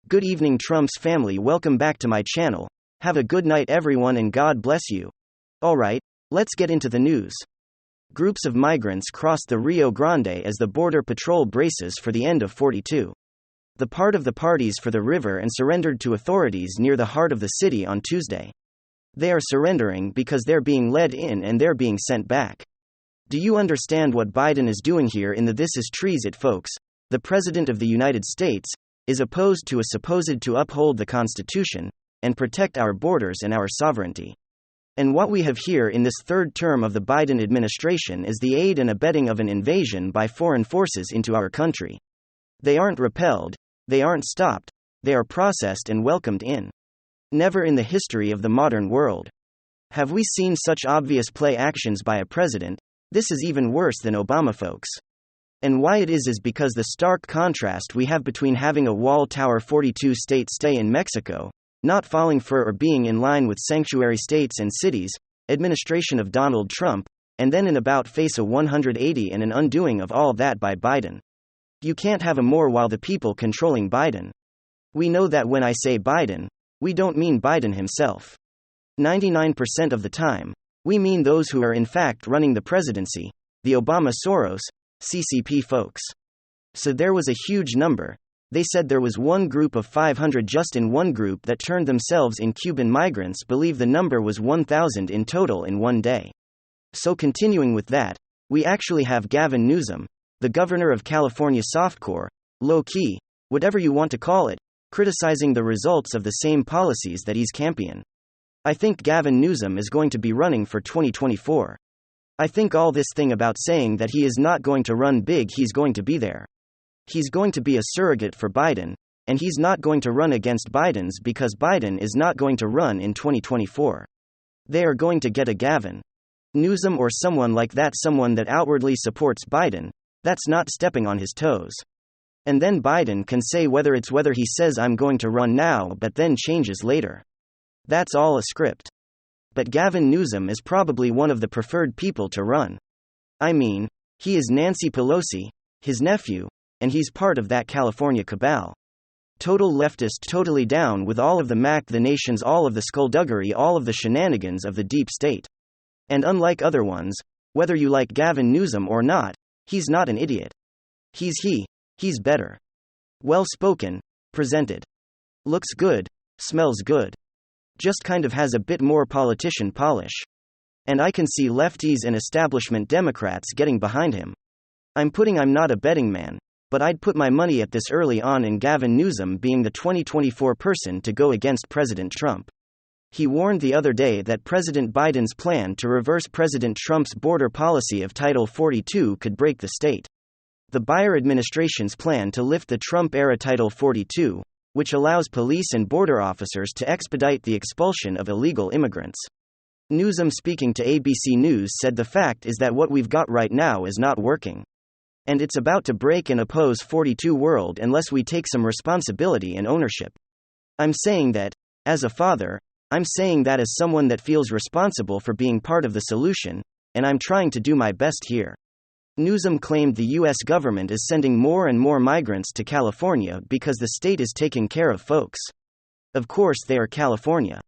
Good evening, Trump's family. Welcome back to my channel. Have a good night, everyone, and God bless you. Alright, let's get into the news. Groups of migrants crossed the Rio Grande as the Border Patrol braces for the end of 42. The part of the parties for the river and surrendered to authorities near the heart of the city on Tuesday. They are surrendering because they're being led in and they're being sent back. Do you understand what Biden is doing here in the This Is Treason, folks? The President of the United States is opposed to a supposed to uphold the Constitution and protect our borders and our sovereignty. And what we have here in this third term of the Biden administration is the aid and abetting of an invasion by foreign forces into our country. They aren't repelled, they aren't stopped, they are processed and welcomed in. Never in the history of the modern world have we seen such obvious play actions by a president. This is even worse than Obama, folks. And why it is because the stark contrast we have between having a wall tower 42 state stay in Mexico, not falling for or being in line with sanctuary states and cities, administration of Donald Trump, and then in about face a 180 and an undoing of all that by Biden. You can't have a more while the people controlling Biden. We know that when I say Biden, we don't mean Biden himself. 99% of the time, we mean those who are in fact running the presidency, the Obama Soros, CCP folks. So there was a huge number. They said there was one group of 500 just in one group that turned themselves in. Cuban migrants believe the number was 1,000 in total in one day. So continuing with that, we actually have Gavin Newsom, the governor of California softcore, low-key, whatever you want to call it, criticizing the results of the same policies that he's championed. I think Gavin Newsom is going to be running for 2024. I think all this thing about saying that he is not going to run big, he's going to be there. He's going to be a surrogate for Biden, and he's not going to run against Biden's because Biden is not going to run in 2024. They are going to get a Gavin Newsom or someone like that, someone that outwardly supports Biden, that's not stepping on his toes. And then Biden can say whether he says I'm going to run now but then changes later. That's all a script. But Gavin Newsom is probably one of the preferred people to run. I mean, he is Nancy Pelosi, his nephew, and he's part of that California cabal. Total leftist, totally down with all of the MAC, the nations, all of the skullduggery, all of the shenanigans of the deep state. And unlike other ones, whether you like Gavin Newsom or not, he's not an idiot. He's better. Well spoken, presented. Looks good, smells good. Just kind of has a bit more politician polish. And I can see lefties and establishment Democrats getting behind him. I'm not a betting man, but I'd put my money at this early on in Gavin Newsom being the 2024 person to go against President Trump. He warned the other day that President Biden's plan to reverse President Trump's border policy of Title 42 could break the state. The Biden administration's plan to lift the Trump-era Title 42, which allows police and border officers to expedite the expulsion of illegal immigrants. Newsom, speaking to ABC News, said the fact is that what we've got right now is not working. And it's about to break and oppose 42 world unless we take some responsibility and ownership. I'm saying that, as a father, I'm saying that as someone that feels responsible for being part of the solution, and I'm trying to do my best here. Newsom claimed the U.S. government is sending more and more migrants to California because the state is taking care of folks. Of course they are California.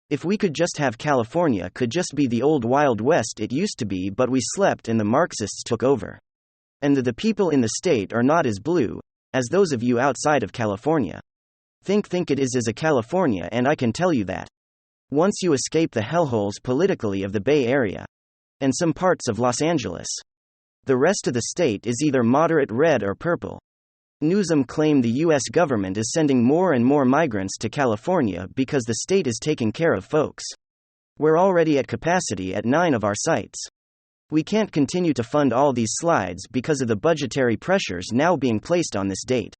If we could just have California could just be the old Wild West it used to be, but we slept and the Marxists took over. And the people in the state are not as blue as those of you outside of California. Think it is as a California, and I can tell you that. Once you escape the hellholes politically of the Bay Area and some parts of Los Angeles, the rest of the state is either moderate red or purple. Newsom claimed the U.S. government is sending more and more migrants to California because the state is taking care of folks. We're already at capacity at 9 of our sites. We can't continue to fund all these slides because of the budgetary pressures now being placed on this date.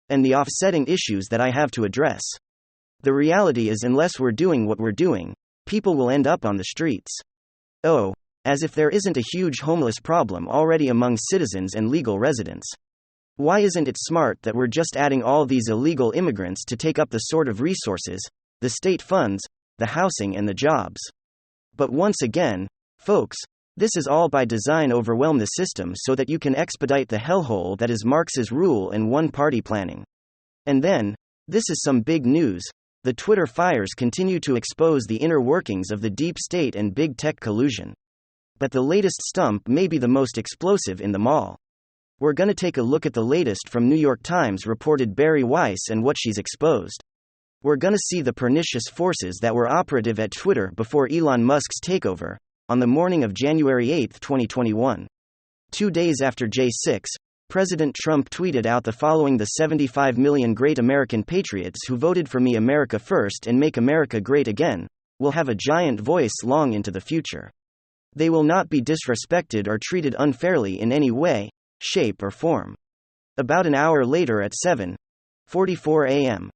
And the offsetting issues that I have to address. The reality is, unless we're doing what we're doing, people will end up on the streets. Oh, as if there isn't a huge homeless problem already among citizens and legal residents. Why isn't it smart that we're just adding all these illegal immigrants to take up the sort of resources, the state funds, the housing and the jobs? But once again, folks, this is all by design. Overwhelm the system so that you can expedite the hellhole that is Marx's rule and one-party planning. And then, This is some big news. The Twitter fires continue to expose the inner workings of the deep state and big tech collusion. But the latest stump may be the most explosive in them all. We're gonna take a look at the latest from New York Times reported Bari Weiss and what she's exposed. We're gonna see the pernicious forces that were operative at Twitter before Elon Musk's takeover, on the morning of January 8, 2021. 2 days after J6, President Trump tweeted out the following: "The 75 million great American patriots who voted for me, America first and make America great again, will have a giant voice long into the future. They will not be disrespected or treated unfairly in any way, shape or form." About an hour later at 7:44 a.m.,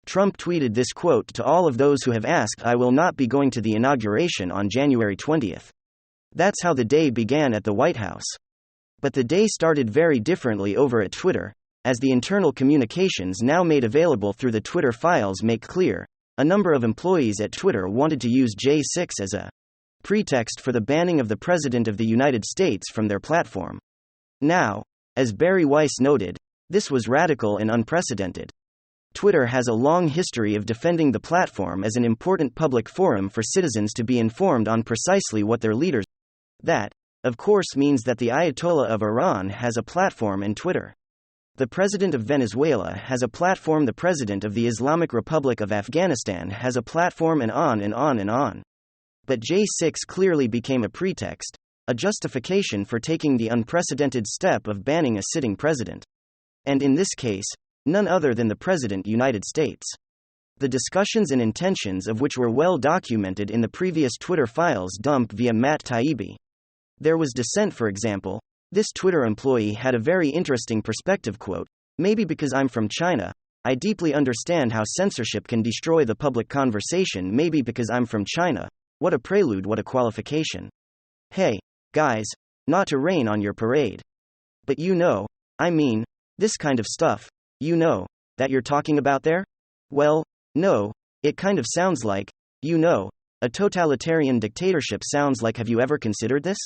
Trump tweeted this quote: "To all of those who have asked, I will not be going to the inauguration on January 20th. That's how the day began at the White House. But the day started very differently over at Twitter, as the internal communications now made available through the Twitter files make clear. A number of employees at Twitter wanted to use J6 as a pretext for the banning of the President of the United States from their platform. Now, as Bari Weiss noted, this was radical and unprecedented. Twitter has a long history of defending the platform as an important public forum for citizens to be informed on precisely what their leaders. That, of course, means that the Ayatollah of Iran has a platform in Twitter. The President of Venezuela has a platform, the President of the Islamic Republic of Afghanistan has a platform, and on and on and on. But J6 clearly became a pretext, a justification for taking the unprecedented step of banning a sitting president. And in this case, none other than the President United States. The discussions and intentions of which were well documented in the previous Twitter files dump via Matt Taibbi. There was dissent, for example. This Twitter employee had a very interesting perspective quote: "Maybe because I'm from China, I deeply understand how censorship can destroy the public conversation. Maybe because I'm from China. What a prelude, what a qualification. Hey, guys, not to rain on your parade. But I mean, this kind of stuff, that you're talking about there? Well, no, it kind of sounds like, a totalitarian dictatorship sounds like. Have you ever considered this?"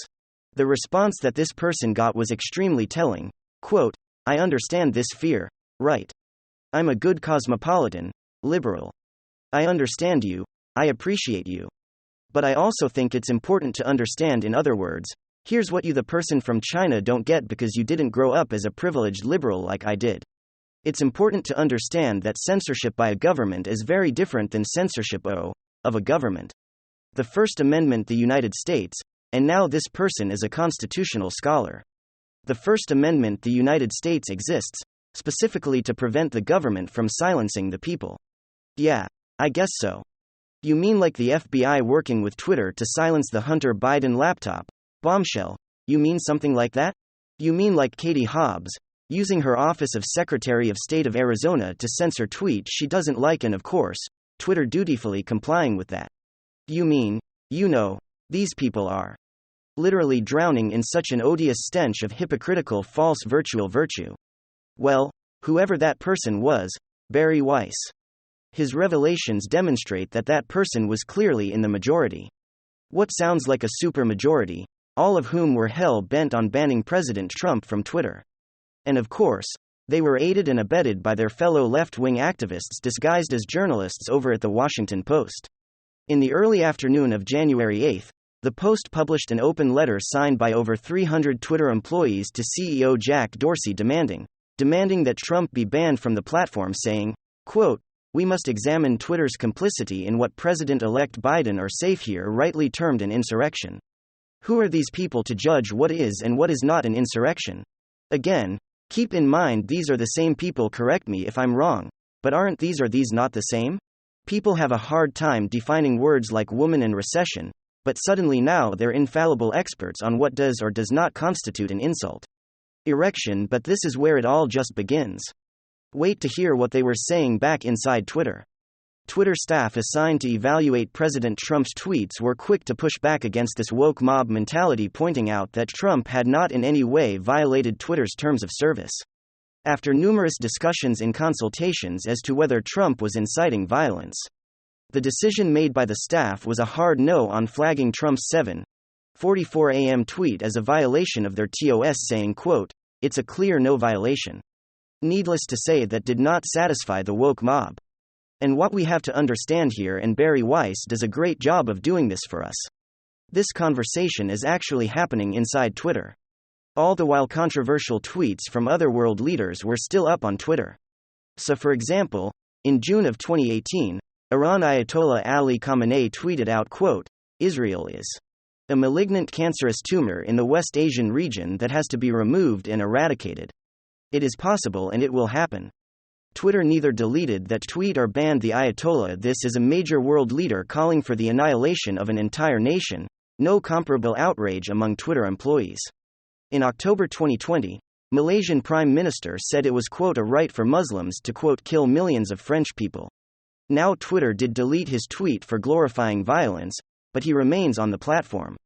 The response that this person got was extremely telling. Quote, "I understand this fear, right? I'm a good cosmopolitan, liberal. I understand you, I appreciate you. But I also think it's important to understand, in other words, here's what you, the person from China, don't get because you didn't grow up as a privileged liberal like I did. It's important to understand that censorship by a government is very different than censorship of a government. The First Amendment, the United States, and now this person is a constitutional scholar. The First Amendment, the United States, exists specifically to prevent the government from silencing the people." Yeah, I guess so. You mean like the FBI working with Twitter to silence the Hunter Biden laptop bombshell? You mean something like that? You mean like Katie Hobbs using her office of Secretary of State of Arizona to censor tweets she doesn't like, and of course, Twitter dutifully complying with that? You mean, these people are literally drowning in such an odious stench of hypocritical false virtual virtue. Well, whoever that person was, Bari Weiss. His revelations demonstrate that that person was clearly in the majority. What sounds like a supermajority, all of whom were hell-bent on banning President Trump from Twitter. And of course, they were aided and abetted by their fellow left-wing activists disguised as journalists over at the Washington Post. In the early afternoon of January 8, the Post published an open letter signed by over 300 Twitter employees to CEO Jack Dorsey demanding that Trump be banned from the platform, saying, quote, "We must examine Twitter's complicity in what President-elect Biden or safe here rightly termed an insurrection. Who are these people to judge what is and what is not an insurrection? Again, keep in mind these are the same people, correct me if I'm wrong, but aren't these not the same? People have a hard time defining words like woman and recession, but suddenly now they're infallible experts on what does or does not constitute an insult. Erection, but this is where it all just begins. Wait to hear what they were saying back inside Twitter. Twitter staff assigned to evaluate President Trump's tweets were quick to push back against this woke mob mentality, pointing out that Trump had not in any way violated Twitter's terms of service. After numerous discussions and consultations as to whether Trump was inciting violence, the decision made by the staff was a hard no on flagging Trump's 7:44 a.m. tweet as a violation of their TOS, saying, quote, "It's a clear no violation. Needless to say, that did not satisfy the woke mob. And what we have to understand here, and Bari Weiss does a great job of doing this for us. This conversation is actually happening inside Twitter. All the while controversial tweets from other world leaders were still up on Twitter. So for example, in June of 2018, Iran Ayatollah Ali Khamenei tweeted out, quote, "Israel is a malignant cancerous tumor in the West Asian region that has to be removed and eradicated. It is possible and it will happen." Twitter neither deleted that tweet or banned the Ayatollah. This is a major world leader calling for the annihilation of an entire nation, no comparable outrage among Twitter employees. In October 2020, Malaysian Prime Minister said it was, quote, "a right for Muslims to, quote, kill millions of French people." Now Twitter did delete his tweet for glorifying violence, but he remains on the platform.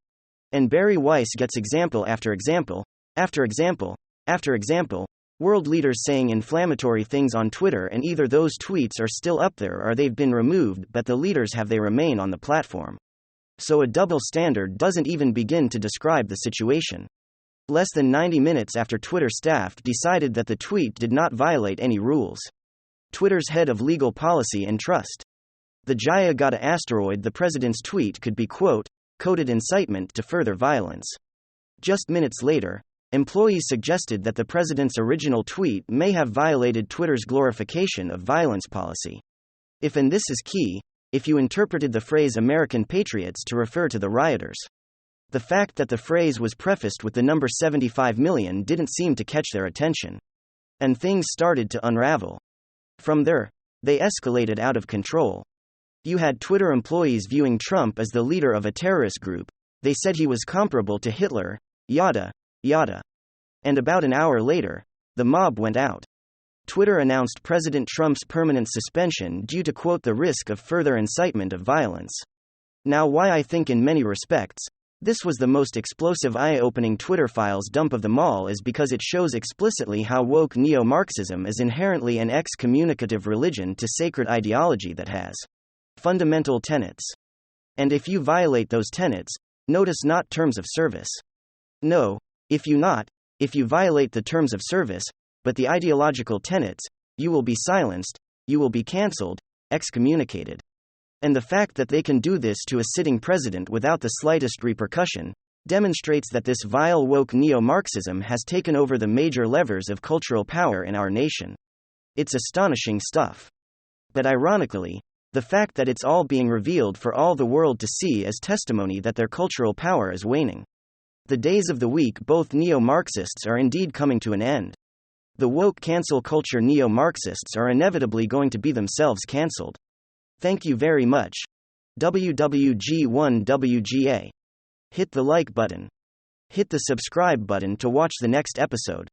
And Bari Weiss gets example after example, after example, after example, world leaders saying inflammatory things on Twitter, and either those tweets are still up there or they've been removed, but the leaders they remain on the platform. So a double standard doesn't even begin to describe the situation. Less than 90 minutes after Twitter staff decided that the tweet did not violate any rules. Twitter's head of legal policy and trust, the Jaya Gata asteroid, the president's tweet could be, quote, "coded incitement to further violence." Just minutes later, employees suggested that the president's original tweet may have violated Twitter's glorification of violence policy. If, and this is key, if you interpreted the phrase American patriots to refer to the rioters. The fact that the phrase was prefaced with the number 75 million didn't seem to catch their attention. And things started to unravel. From there, they escalated out of control. You had Twitter employees viewing Trump as the leader of a terrorist group. They said he was comparable to Hitler, yada, yada. And about an hour later, the mob went out. Twitter announced President Trump's permanent suspension due to, quote, "the risk of further incitement of violence." Now, why I think in many respects, this was the most explosive eye-opening Twitter files dump of them all is because it shows explicitly how woke neo-Marxism is inherently an excommunicative religion to sacred ideology that has fundamental tenets. And if you violate those tenets, notice not terms of service. No, if you violate the terms of service, but the ideological tenets, you will be silenced, you will be cancelled, excommunicated. And the fact that they can do this to a sitting president without the slightest repercussion demonstrates that this vile woke neo-Marxism has taken over the major levers of cultural power in our nation. It's astonishing stuff. But ironically, the fact that it's all being revealed for all the world to see is testimony that their cultural power is waning. The days of the week both neo-Marxists are indeed coming to an end. The woke cancel culture neo-Marxists are inevitably going to be themselves cancelled. Thank you very much. WWG1WGA. Hit the like button. Hit the subscribe button to watch the next episode.